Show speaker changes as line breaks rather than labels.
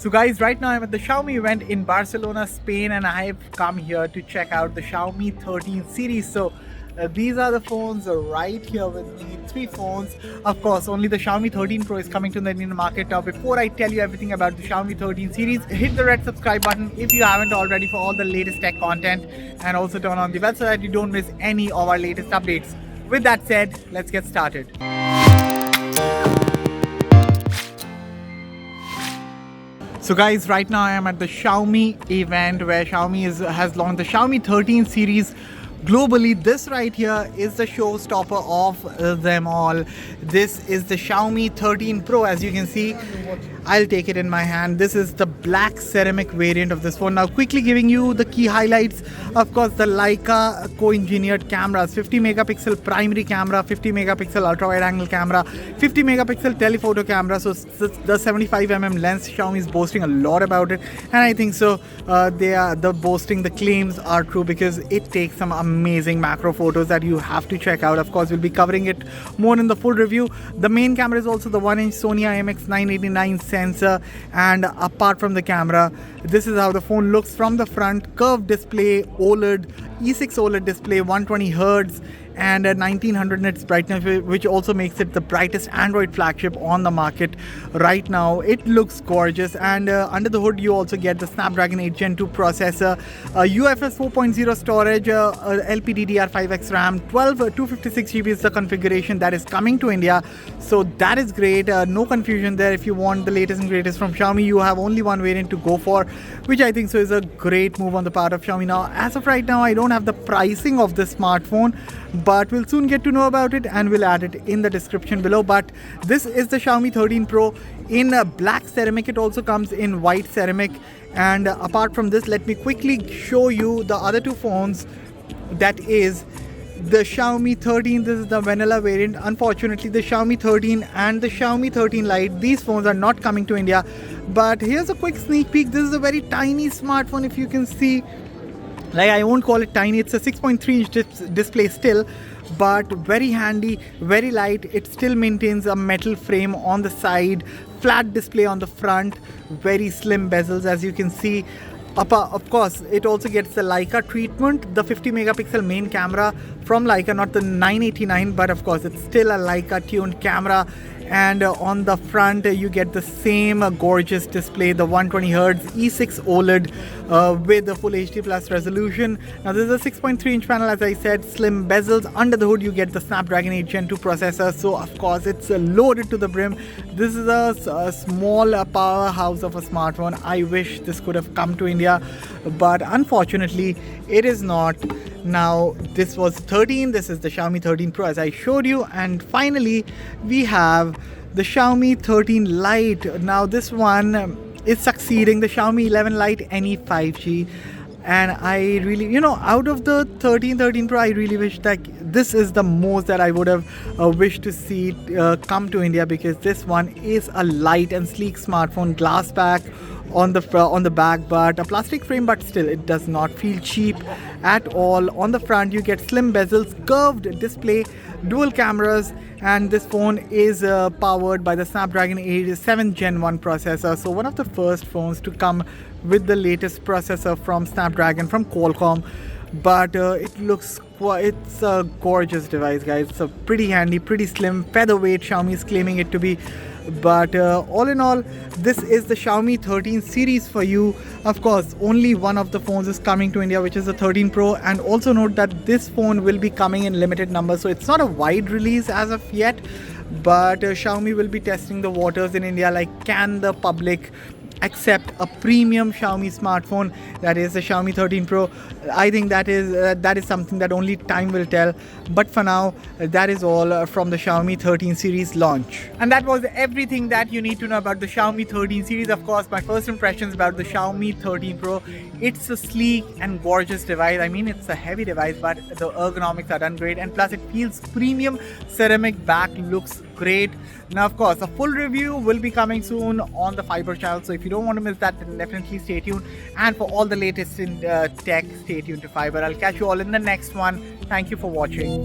So guys, right now I'm at the Xiaomi event in Barcelona, Spain, and I've come here to check out the Xiaomi 13 series. So these are the phones right here with me, three phones. Of course, only the Xiaomi 13 Pro is coming to the Indian market. Now, before I tell you everything about the Xiaomi 13 series, hit the red subscribe button if you haven't already for all the latest tech content, and also turn on the bell so that you don't miss any of our latest updates. With that said, let's get started. So guys, right now I am at the Xiaomi event where Xiaomi has launched the Xiaomi 13 series globally. This right here is the showstopper of them all. This is the Xiaomi 13 Pro. As you can see, I'll take it in my hand. This is the black ceramic variant of this phone. Now quickly giving you the key highlights. Of course, the Leica co-engineered cameras, 50 megapixel primary camera, 50 megapixel ultra wide angle camera, 50 megapixel telephoto camera. So the 75mm lens, Xiaomi is boasting a lot about it, and I think so the claims are true because it takes some amazing macro photos that you have to check out. Of course, we'll be covering it more in the full review. The main camera is also the 1-inch Sony IMX989 sensor, and apart from the camera, this is how the phone looks from the front. Curved display, OLED, E6 OLED display, 120 Hz and 1900 nits brightness, which also makes it the brightest Android flagship on the market right now. It looks gorgeous, and under the hood you also get the Snapdragon 8 Gen 2 processor, UFS 4.0 storage, LPDDR5X RAM, 256 GB is the configuration that is coming to India. So that is great. No confusion there. If you want the latest and greatest from Xiaomi, you have only one variant to go for, which I think so is a great move on the part of Xiaomi. Now, as of right now, I don't have the pricing of this smartphone, but we'll soon get to know about it and we'll add it in the description below. But this is the Xiaomi 13 Pro in black ceramic. It also comes in white ceramic, and apart from this, let me quickly show you the other two phones. That is the Xiaomi 13. This is the vanilla variant. Unfortunately, the Xiaomi 13 and the Xiaomi 13 Lite, these phones are not coming to India, but here's a quick sneak peek. This is a very tiny smartphone. If you can see, like, I won't call it tiny, it's a 6.3-inch display still, but very handy, very light. It still maintains a metal frame on the side, flat display on the front, very slim bezels, as you can see. Of course, it also gets the Leica treatment, the 50 megapixel main camera from Leica, not the 989, but of course it's still a Leica tuned camera. And on the front you get the same gorgeous display, the 120 Hz E6 OLED with the full HD plus resolution. Now this is a 6.3-inch panel, as I said, slim bezels. Under the hood you get the Snapdragon 8 Gen 2 processor, so of course it's loaded to the brim. This is a small powerhouse of a smartphone. I wish this could have come to India, but unfortunately it is not. Now this was 13, this is the Xiaomi 13 Pro as I showed you, and finally we have the Xiaomi 13 Lite. Now this one is succeeding the Xiaomi 11 Lite NE 5G, and I really, out of the 13 Pro, I really wish that this is the most that I would have wished to see come to India, because this one is a light and sleek smartphone, glass back on the back, but a plastic frame, but still it does not feel cheap at all. On the front you get slim bezels, curved display, dual cameras, and this phone is powered by the Snapdragon 7 Gen 1 processor, so one of the first phones to come with the latest processor from Snapdragon from Qualcomm. But it's a gorgeous device, guys. It's a pretty handy, pretty slim, featherweight, Xiaomi is claiming it to be. But all in all, this is the Xiaomi 13 series for you. Of course, only one of the phones is coming to India, which is the 13 Pro, and also note that this phone will be coming in limited numbers, so it's not a wide release as of yet. But Xiaomi will be testing the waters in India, like, can the public accept a premium Xiaomi smartphone, that is the Xiaomi 13 Pro. I think that is something that only time will tell. But for now, that is all from the Xiaomi 13 series launch. And that was everything that you need to know about the Xiaomi 13 series. Of course, my first impressions about the Xiaomi 13 Pro. It's a sleek and gorgeous device. I mean, it's a heavy device, but the ergonomics are done great, and plus it feels premium. Ceramic back looks great. Now, of course, a full review will be coming soon on the Fiber channel, so if you don't want to miss that, then definitely stay tuned. And for all the latest in tech, stay tuned to Fiber. I'll catch you all in the next one. Thank you for watching.